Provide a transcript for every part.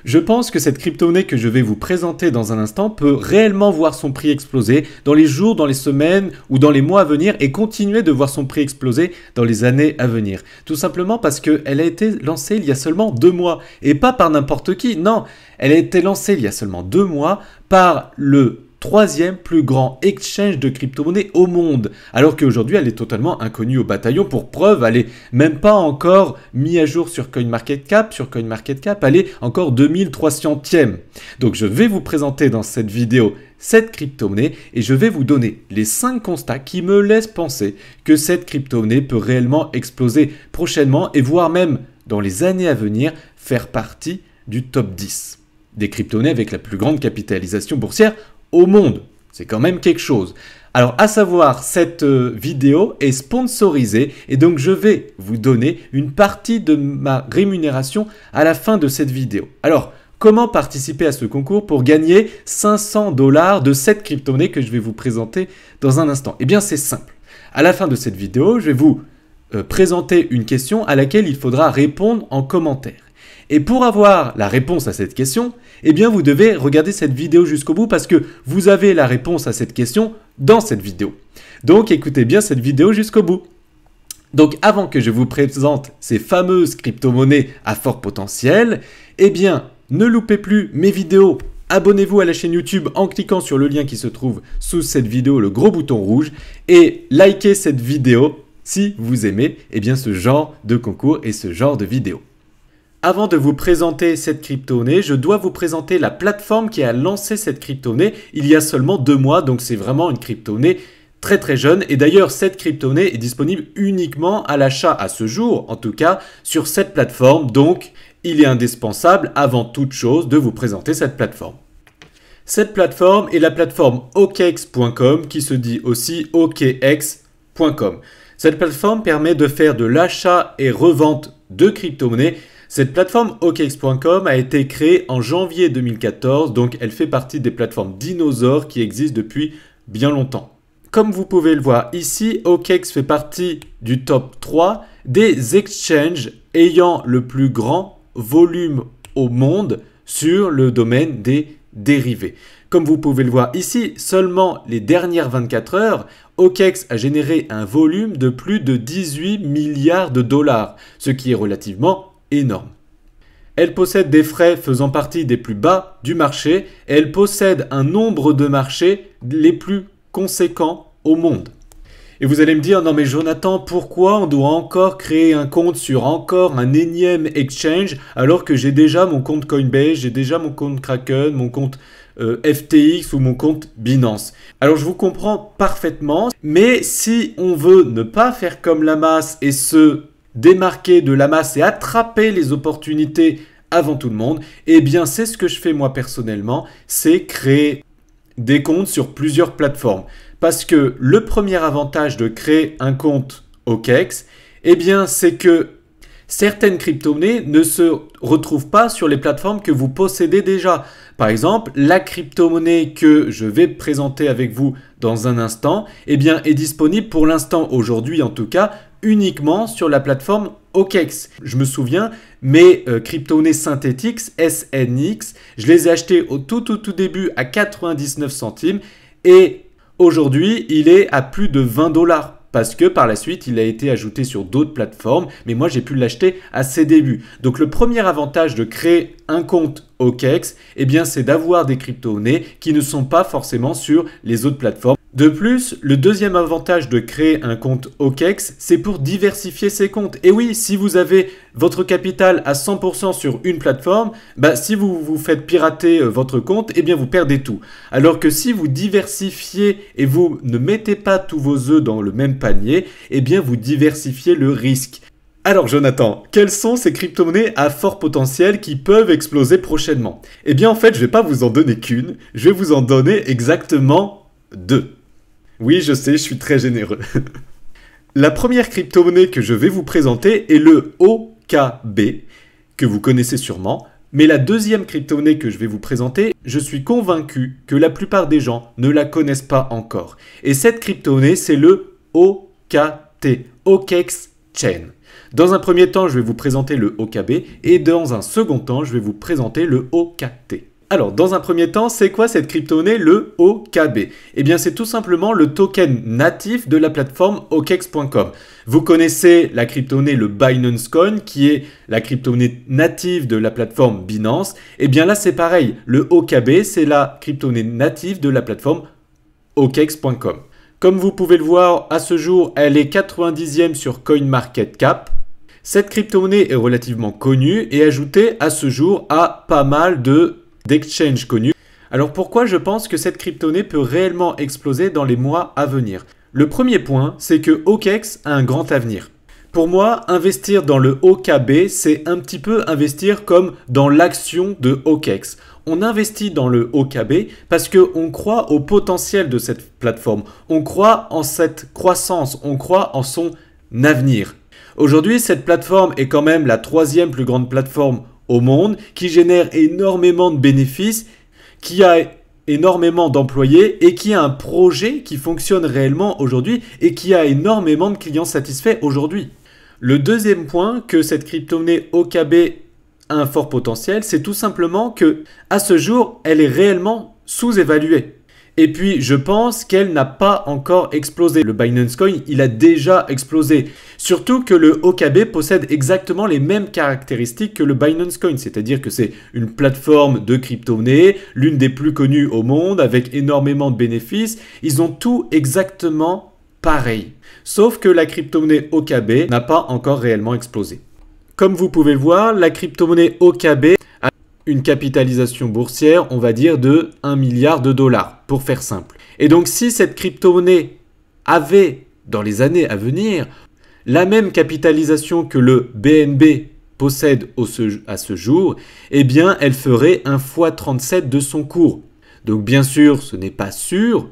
Je pense que cette crypto-monnaie que je vais vous présenter dans un instant peut réellement voir son prix exploser dans les jours, dans les semaines ou dans les mois à venir et continuer de voir son prix exploser dans les années à venir. Tout simplement parce qu'elle a été lancée il y a seulement 2 mois et pas par n'importe qui, non, elle a été lancée il y a seulement 2 mois par le troisième plus grand exchange de crypto-monnaie au monde, alors qu'aujourd'hui elle est totalement inconnue au bataillon. Pour preuve, elle n'est même pas encore mise à jour sur CoinMarketCap. Sur CoinMarketCap, elle est encore 2300e. Donc je vais vous présenter dans cette vidéo cette crypto-monnaie et je vais vous donner les 5 constats qui me laissent penser que cette crypto-monnaie peut réellement exploser prochainement et voire même dans les années à venir faire partie du top 10 des crypto-monnaies avec la plus grande capitalisation boursière au monde. C'est quand même quelque chose. Alors à savoir, cette vidéo est sponsorisée et donc je vais vous donner une partie de ma rémunération à la fin de cette vidéo. Alors, comment participer à ce concours pour gagner 500 $ de cette crypto-monnaie que je vais vous présenter dans un instant? Eh bien c'est simple. À la fin de cette vidéo, je vais vous présenter une question à laquelle il faudra répondre en commentaire. Et pour avoir la réponse à cette question, eh bien vous devez regarder cette vidéo jusqu'au bout parce que vous avez la réponse à cette question dans cette vidéo. Donc écoutez bien cette vidéo jusqu'au bout. Donc avant que je vous présente ces fameuses crypto-monnaies à fort potentiel, eh bien ne loupez plus mes vidéos. Abonnez-vous à la chaîne YouTube en cliquant sur le lien qui se trouve sous cette vidéo, le gros bouton rouge, et likez cette vidéo si vous aimez ce genre de concours et ce genre de vidéos. Avant de vous présenter cette crypto-monnaie, je dois vous présenter la plateforme qui a lancé cette crypto-monnaie il y a seulement 2 mois. Donc c'est vraiment une crypto-monnaie très très jeune. Et d'ailleurs, cette crypto-monnaie est disponible uniquement à l'achat à ce jour, en tout cas sur cette plateforme. Donc il est indispensable avant toute chose de vous présenter cette plateforme. Cette plateforme est la plateforme OKX.com qui se dit aussi OKX.com. Cette plateforme permet de faire de l'achat et revente de crypto-monnaies. Cette plateforme OKX.com a été créée en janvier 2014, donc elle fait partie des plateformes dinosaures qui existent depuis bien longtemps. Comme vous pouvez le voir ici, OKX fait partie du top 3 des exchanges ayant le plus grand volume au monde sur le domaine des dérivés. Comme vous pouvez le voir ici, seulement les dernières 24 heures, OKX a généré un volume de plus de 18 milliards de dollars, ce qui est relativement énorme. Elle possède des frais faisant partie des plus bas du marché et elle possède un nombre de marchés les plus conséquents au monde. Et vous allez me dire, non mais Jonathan, pourquoi on doit encore créer un compte sur encore un énième exchange alors que j'ai déjà mon compte Coinbase, j'ai déjà mon compte Kraken, mon compte FTX ou mon compte Binance? Alors je vous comprends parfaitement, mais si on veut ne pas faire comme la masse et se démarquer de la masse et attraper les opportunités avant tout le monde, eh bien c'est ce que je fais moi personnellement, c'est créer des comptes sur plusieurs plateformes. Parce que le premier avantage de créer un compte OKX, eh bien c'est que certaines crypto-monnaies ne se retrouvent pas sur les plateformes que vous possédez déjà. Par exemple, la crypto-monnaie que je vais présenter avec vous dans un instant, eh bien est disponible pour l'instant, aujourd'hui en tout cas, uniquement sur la plateforme OKX. Je me souviens, mes crypto-monnaies synthétiques, SNX, je les ai achetées au tout début à 99 centimes et aujourd'hui, il est à plus de 20 $ parce que par la suite, il a été ajouté sur d'autres plateformes, mais moi, j'ai pu l'acheter à ses débuts. Donc, le premier avantage de créer un compte OKX, eh bien, c'est d'avoir des crypto-monnaies qui ne sont pas forcément sur les autres plateformes. De plus, le deuxième avantage de créer un compte OKX, c'est pour diversifier ses comptes. Et oui, si vous avez votre capital à 100% sur une plateforme, si vous vous faites pirater votre compte, eh bien vous perdez tout. Alors que si vous diversifiez et vous ne mettez pas tous vos œufs dans le même panier, eh bien vous diversifiez le risque. Alors Jonathan, quelles sont ces crypto-monnaies à fort potentiel qui peuvent exploser prochainement? Eh bien en fait, je ne vais pas vous en donner qu'une, je vais vous en donner exactement 2. Oui, je sais, je suis très généreux. La première crypto-monnaie que je vais vous présenter est le OKB, que vous connaissez sûrement. Mais la deuxième crypto-monnaie que je vais vous présenter, je suis convaincu que la plupart des gens ne la connaissent pas encore. Et cette crypto-monnaie, c'est le OKT, OKX Chain. Dans un premier temps, je vais vous présenter le OKB et dans un second temps, je vais vous présenter le OKT. Alors, dans un premier temps, c'est quoi cette crypto-monnaie, le OKB? Eh bien, c'est tout simplement le token natif de la plateforme OKEx.com. Vous connaissez la crypto-monnaie, le Binance Coin, qui est la crypto-monnaie native de la plateforme Binance. Eh bien là, c'est pareil. Le OKB, c'est la crypto-monnaie native de la plateforme OKEx.com. Comme vous pouvez le voir, à ce jour, elle est 90e sur CoinMarketCap. Cette crypto-monnaie est relativement connue et ajoutée à ce jour à pas mal d'exchanges connus. Alors pourquoi je pense que cette crypto-monnaie peut réellement exploser dans les mois à venir? Le premier point, c'est que OKEx a un grand avenir. Pour moi, investir dans le OKB, c'est un petit peu investir comme dans l'action de OKEx. On investit dans le OKB parce qu'on croit au potentiel de cette plateforme. On croit en cette croissance, on croit en son avenir. Aujourd'hui, cette plateforme est quand même la 3e plus grande plateforme au monde, qui génère énormément de bénéfices, qui a énormément d'employés et qui a un projet qui fonctionne réellement aujourd'hui et qui a énormément de clients satisfaits aujourd'hui. Le deuxième point que cette crypto-monnaie OKB a un fort potentiel, c'est tout simplement que à ce jour, elle est réellement sous-évaluée. Et puis, je pense qu'elle n'a pas encore explosé. Le Binance Coin, il a déjà explosé. Surtout que le OKB possède exactement les mêmes caractéristiques que le Binance Coin. C'est-à-dire que c'est une plateforme de crypto-monnaie, l'une des plus connues au monde, avec énormément de bénéfices. Ils ont tout exactement pareil. Sauf que la crypto-monnaie OKB n'a pas encore réellement explosé. Comme vous pouvez le voir, la crypto-monnaie OKB a une capitalisation boursière, on va dire, de 1 milliard de dollars, pour faire simple. Et donc, si cette crypto-monnaie avait, dans les années à venir, la même capitalisation que le BNB possède à ce jour, eh bien, elle ferait un x37 de son cours. Donc, bien sûr, ce n'est pas sûr.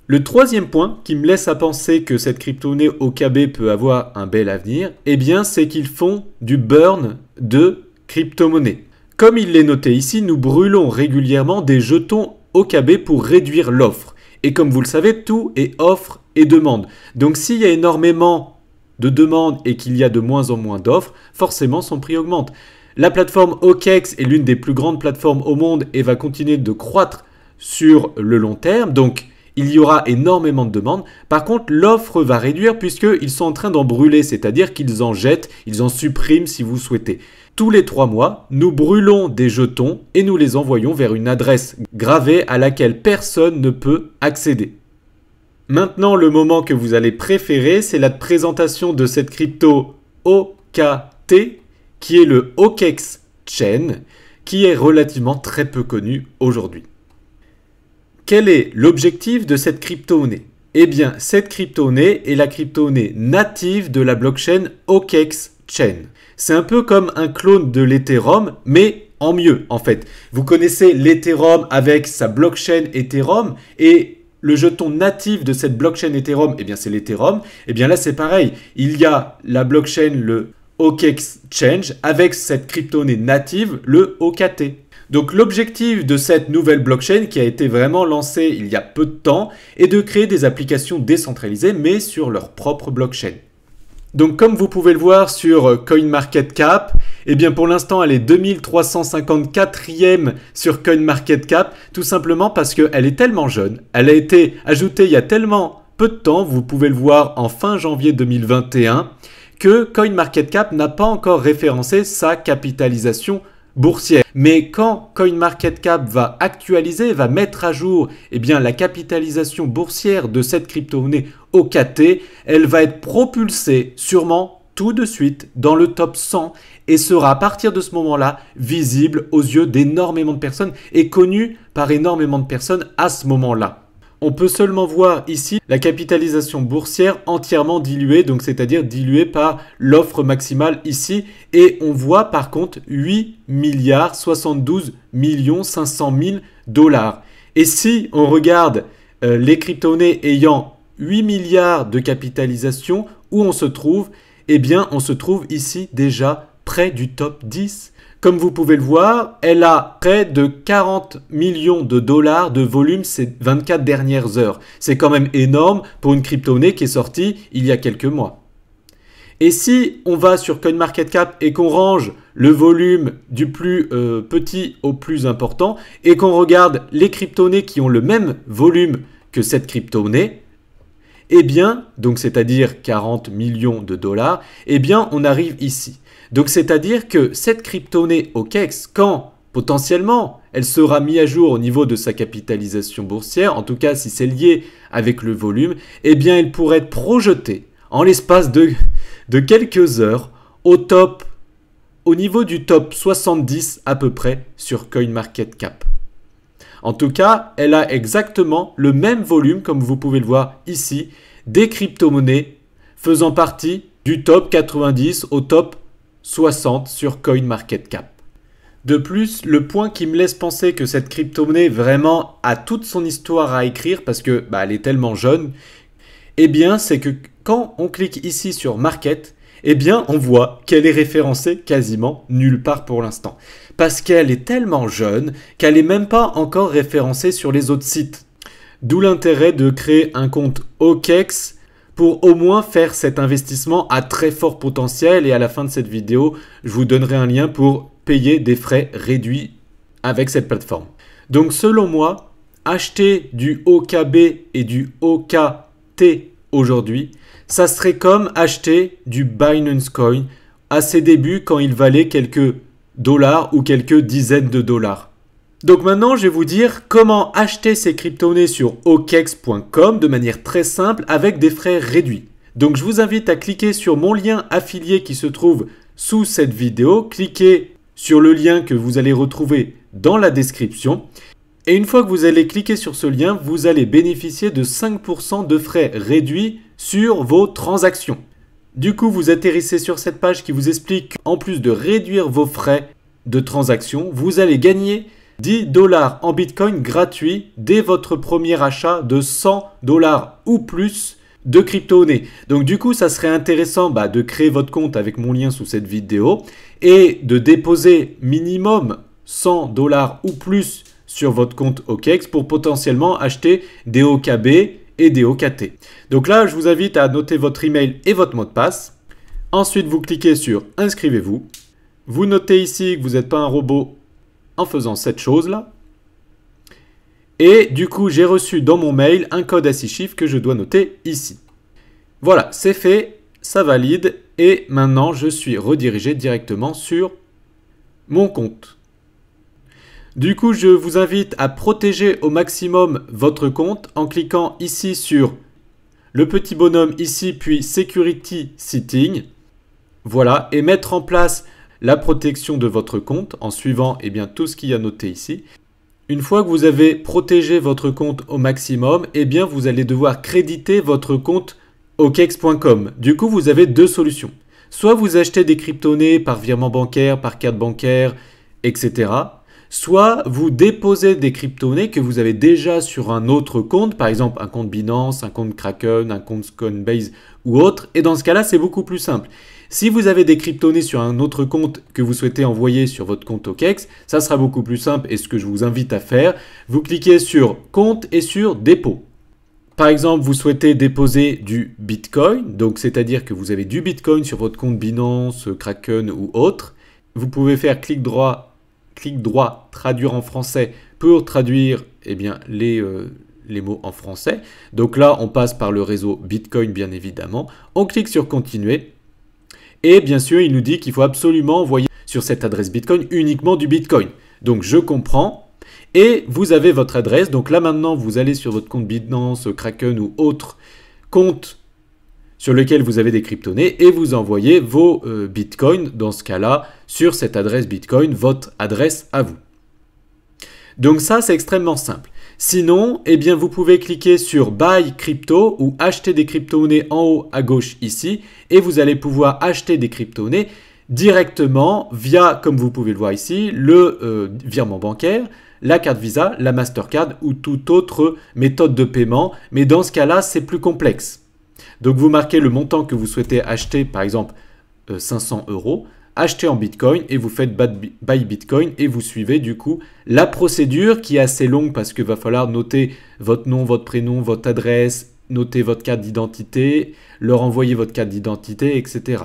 Le troisième point qui me laisse à penser que cette crypto-monnaie OKB peut avoir un bel avenir, eh bien, c'est qu'ils font du burn de crypto-monnaie. Comme il l'est noté ici, nous brûlons régulièrement des jetons OKB pour réduire l'offre. Et comme vous le savez, tout est offre et demande. Donc s'il y a énormément de demandes et qu'il y a de moins en moins d'offres, forcément son prix augmente. La plateforme OKEx est l'une des plus grandes plateformes au monde et va continuer de croître sur le long terme. Donc il y aura énormément de demandes. Par contre, l'offre va réduire puisqu'ils sont en train d'en brûler, c'est-à-dire qu'ils en jettent, ils en suppriment si vous souhaitez. Tous les 3 mois, nous brûlons des jetons et nous les envoyons vers une adresse gravée à laquelle personne ne peut accéder. Maintenant, le moment que vous allez préférer, c'est la présentation de cette crypto OKT, qui est le OKEx Chain, qui est relativement très peu connu aujourd'hui. Quel est l'objectif de cette crypto-monnaie? Eh bien, cette crypto-monnaie est la crypto-monnaie native de la blockchain OKEx Chain. C'est un peu comme un clone de l'Ethereum, mais en mieux en fait. Vous connaissez l'Ethereum avec sa blockchain Ethereum et le jeton natif de cette blockchain Ethereum, eh bien c'est l'Ethereum. Eh bien là c'est pareil, il y a la blockchain, le OKEx Chain, avec cette crypto-monnaie native, le OKT. Donc l'objectif de cette nouvelle blockchain qui a été vraiment lancée il y a peu de temps est de créer des applications décentralisées mais sur leur propre blockchain. Donc comme vous pouvez le voir sur CoinMarketCap, eh bien pour l'instant elle est 2354e sur CoinMarketCap, tout simplement parce qu'elle est tellement jeune, elle a été ajoutée il y a tellement peu de temps, vous pouvez le voir en fin janvier 2021, que CoinMarketCap n'a pas encore référencé sa capitalisation boursière. Mais quand CoinMarketCap va actualiser, va mettre à jour eh bien, la capitalisation boursière de cette crypto-monnaie OKT, elle va être propulsée sûrement tout de suite dans le top 100 et sera à partir de ce moment-là visible aux yeux d'énormément de personnes et connue par énormément de personnes à ce moment-là. On peut seulement voir ici la capitalisation boursière entièrement diluée, donc c'est-à-dire diluée par l'offre maximale ici. Et on voit par contre 8 milliards 72 millions 500 000 dollars. Et si on regarde les crypto-monnaies ayant 8 milliards de capitalisation, où on se trouve? Eh bien, on se trouve ici déjà près du top 10. Comme vous pouvez le voir, elle a près de 40 millions de dollars de volume ces 24 dernières heures. C'est quand même énorme pour une crypto-monnaie qui est sortie il y a quelques mois. Et si on va sur CoinMarketCap et qu'on range le volume du plus petit au plus important et qu'on regarde les crypto-monnaies qui ont le même volume que cette crypto-monnaie, eh bien, donc c'est-à-dire 40 millions de dollars, eh bien on arrive ici. Donc c'est-à-dire que cette crypto-monnaie OKEX, quand potentiellement elle sera mise à jour au niveau de sa capitalisation boursière, en tout cas si c'est lié avec le volume, eh bien elle pourrait être projetée en l'espace de quelques heures au niveau du top 70 à peu près sur CoinMarketCap. En tout cas, elle a exactement le même volume, comme vous pouvez le voir ici, des crypto-monnaies faisant partie du top 90 au top 60 sur CoinMarketCap. De plus, le point qui me laisse penser que cette crypto-monnaie vraiment a toute son histoire à écrire parce que elle est tellement jeune, eh bien, c'est que quand on clique ici sur Market, eh bien, on voit qu'elle est référencée quasiment nulle part pour l'instant. Parce qu'elle est tellement jeune qu'elle n'est même pas encore référencée sur les autres sites. D'où l'intérêt de créer un compte OKEX pour au moins faire cet investissement à très fort potentiel. Et à la fin de cette vidéo, je vous donnerai un lien pour payer des frais réduits avec cette plateforme. Donc selon moi, acheter du OKB et du OKT aujourd'hui, ça serait comme acheter du Binance Coin à ses débuts quand il valait quelques dollars ou quelques dizaines de dollars. Donc maintenant, je vais vous dire comment acheter ces crypto-monnaies sur OKEX.com de manière très simple avec des frais réduits. Donc je vous invite à cliquer sur mon lien affilié qui se trouve sous cette vidéo. Cliquez sur le lien que vous allez retrouver dans la description. Et une fois que vous allez cliquer sur ce lien, vous allez bénéficier de 5% de frais réduits sur vos transactions. Du coup, vous atterrissez sur cette page qui vous explique qu'en plus de réduire vos frais de transaction, vous allez gagner 10 dollars en Bitcoin gratuit dès votre premier achat de 100 dollars ou plus de crypto-monnaies. Donc du coup, ça serait intéressant de créer votre compte avec mon lien sous cette vidéo et de déposer minimum 100 dollars ou plus sur votre compte OKEX pour potentiellement acheter des OKB et des OKT. Donc là, je vous invite à noter votre email et votre mot de passe. Ensuite, vous cliquez sur « Inscrivez-vous ». Vous notez ici que vous n'êtes pas un robot en faisant cette chose-là. Et du coup, j'ai reçu dans mon mail un code à 6 chiffres que je dois noter ici. Voilà, c'est fait, ça valide. Et maintenant, je suis redirigé directement sur mon compte. Du coup, je vous invite à protéger au maximum votre compte en cliquant ici sur le petit bonhomme ici, puis Security Setting. Voilà, et mettre en place la protection de votre compte en suivant tout ce qu'il y a noté ici. Une fois que vous avez protégé votre compte au maximum, vous allez devoir créditer votre compte OKEX.com. Du coup, vous avez deux solutions. Soit vous achetez des crypto-monnaies par virement bancaire, par carte bancaire, etc. Soit vous déposez des crypto-monnaies que vous avez déjà sur un autre compte, par exemple un compte Binance, un compte Kraken, un compte Coinbase ou autre. Et dans ce cas-là, c'est beaucoup plus simple. Si vous avez des crypto-monnaies sur un autre compte que vous souhaitez envoyer sur votre compte OKEX, ça sera beaucoup plus simple. Et ce que je vous invite à faire, vous cliquez sur compte et sur dépôt. Par exemple, vous souhaitez déposer du Bitcoin, donc c'est-à-dire que vous avez du Bitcoin sur votre compte Binance, Kraken ou autre. Vous pouvez faire clic droit, traduire en français pour traduire les mots en français. Donc là, on passe par le réseau Bitcoin, bien évidemment. On clique sur continuer. Et bien sûr, il nous dit qu'il faut absolument envoyer sur cette adresse Bitcoin uniquement du Bitcoin. Donc je comprends. Et vous avez votre adresse. Donc là maintenant, vous allez sur votre compte Binance, Kraken ou autre compte sur lequel vous avez des crypto-monnaies et vous envoyez vos bitcoins, dans ce cas-là, sur cette adresse Bitcoin, votre adresse à vous. Donc ça, c'est extrêmement simple. Sinon, vous pouvez cliquer sur Buy Crypto ou acheter des crypto-monnaies en haut à gauche ici et vous allez pouvoir acheter des crypto-monnaies directement via, comme vous pouvez le voir ici, le virement bancaire, la carte Visa, la Mastercard ou toute autre méthode de paiement. Mais dans ce cas-là, c'est plus complexe. Donc, vous marquez le montant que vous souhaitez acheter, par exemple 500 €, acheter en Bitcoin et vous faites Buy Bitcoin et vous suivez du coup la procédure qui est assez longue parce qu'il va falloir noter votre nom, votre prénom, votre adresse, noter votre carte d'identité, leur envoyer votre carte d'identité, etc.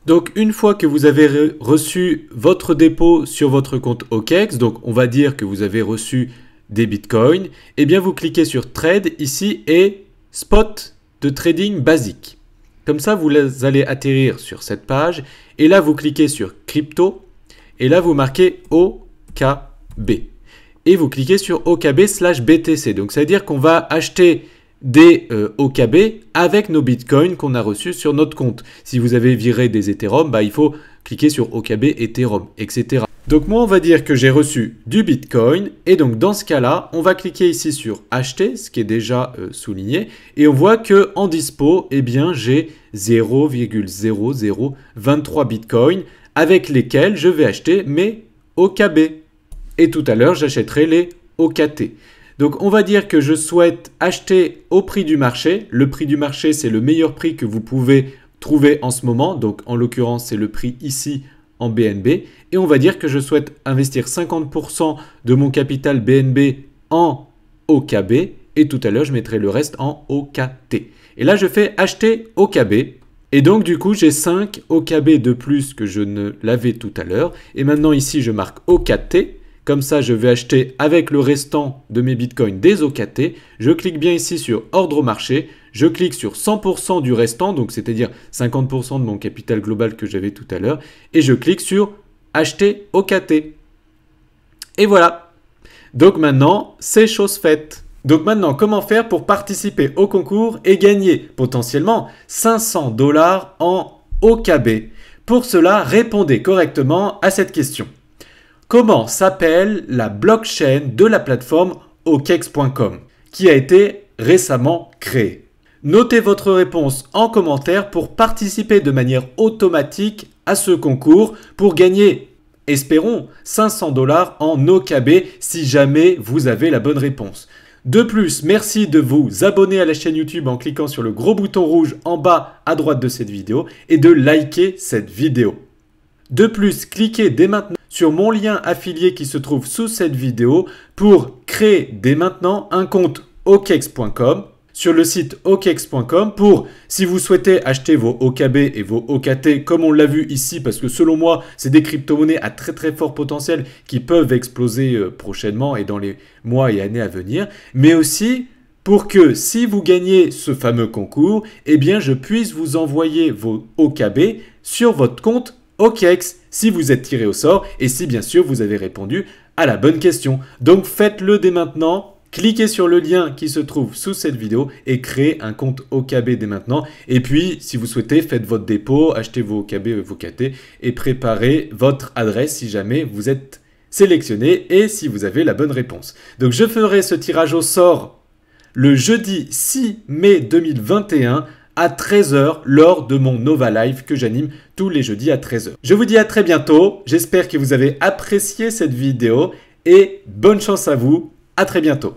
Donc, une fois que vous avez reçu votre dépôt sur votre compte OKEx, donc on va dire que vous avez reçu des bitcoins, eh bien vous cliquez sur Trade ici et Spot de trading basique. Comme ça, vous allez atterrir sur cette page et là, vous cliquez sur Crypto et là, vous marquez OKB et vous cliquez sur OKB/BTC. Donc, ça veut dire qu'on va acheter des OKB avec nos bitcoins qu'on a reçus sur notre compte. Si vous avez viré des Ethereum, il faut cliquer sur OKB Ethereum, etc. Donc moi, on va dire que j'ai reçu du bitcoin et donc dans ce cas-là, on va cliquer ici sur acheter, ce qui est déjà souligné, et on voit que en dispo, eh bien j'ai 0,0023 bitcoins avec lesquels je vais acheter mes OKB. Et tout à l'heure, j'achèterai les OKT. Donc, on va dire que je souhaite acheter au prix du marché. Le prix du marché, c'est le meilleur prix que vous pouvez trouver en ce moment. Donc, en l'occurrence, c'est le prix ici en BNB. Et on va dire que je souhaite investir 50% de mon capital BNB en OKB. Et tout à l'heure, je mettrai le reste en OKT. Et là, je fais acheter OKB. Et donc, du coup, j'ai 5 OKB de plus que je ne l'avais tout à l'heure. Et maintenant, ici, je marque OKT. Comme ça, je vais acheter avec le restant de mes bitcoins des OKT. Je clique bien ici sur ordre au marché. Je clique sur 100% du restant, donc c'est-à-dire 50% de mon capital global que j'avais tout à l'heure. Et je clique sur acheter OKT. Et voilà. Donc maintenant, c'est chose faite. Donc maintenant, comment faire pour participer au concours et gagner potentiellement 500 $ en OKB? Pour cela, répondez correctement à cette question. Comment s'appelle la blockchain de la plateforme OKEx.com qui a été récemment créée? Notez votre réponse en commentaire pour participer de manière automatique à ce concours pour gagner, espérons, 500 $ en OKB si jamais vous avez la bonne réponse. De plus, merci de vous abonner à la chaîne YouTube en cliquant sur le gros bouton rouge en bas à droite de cette vidéo et de liker cette vidéo. De plus, cliquez dès maintenant sur mon lien affilié qui se trouve sous cette vidéo pour créer dès maintenant un compte OKEx.com sur le site OKEx.com pour, si vous souhaitez acheter vos OKB et vos OKT comme on l'a vu ici, parce que selon moi, c'est des crypto-monnaies à très très fort potentiel qui peuvent exploser prochainement et dans les mois et années à venir, mais aussi pour que si vous gagnez ce fameux concours, eh bien je puisse vous envoyer vos OKB sur votre compte OKEx si vous êtes tiré au sort et si bien sûr vous avez répondu à la bonne question. Donc faites-le dès maintenant, cliquez sur le lien qui se trouve sous cette vidéo et créez un compte OKB dès maintenant. Et puis si vous souhaitez, faites votre dépôt, achetez vos OKB et vos OKT et préparez votre adresse si jamais vous êtes sélectionné et si vous avez la bonne réponse. Donc je ferai ce tirage au sort le jeudi 6 mai 2021 à 13 h lors de mon Nova Live que j'anime tous les jeudis à 13 h. Je vous dis à très bientôt, j'espère que vous avez apprécié cette vidéo et bonne chance à vous, à très bientôt.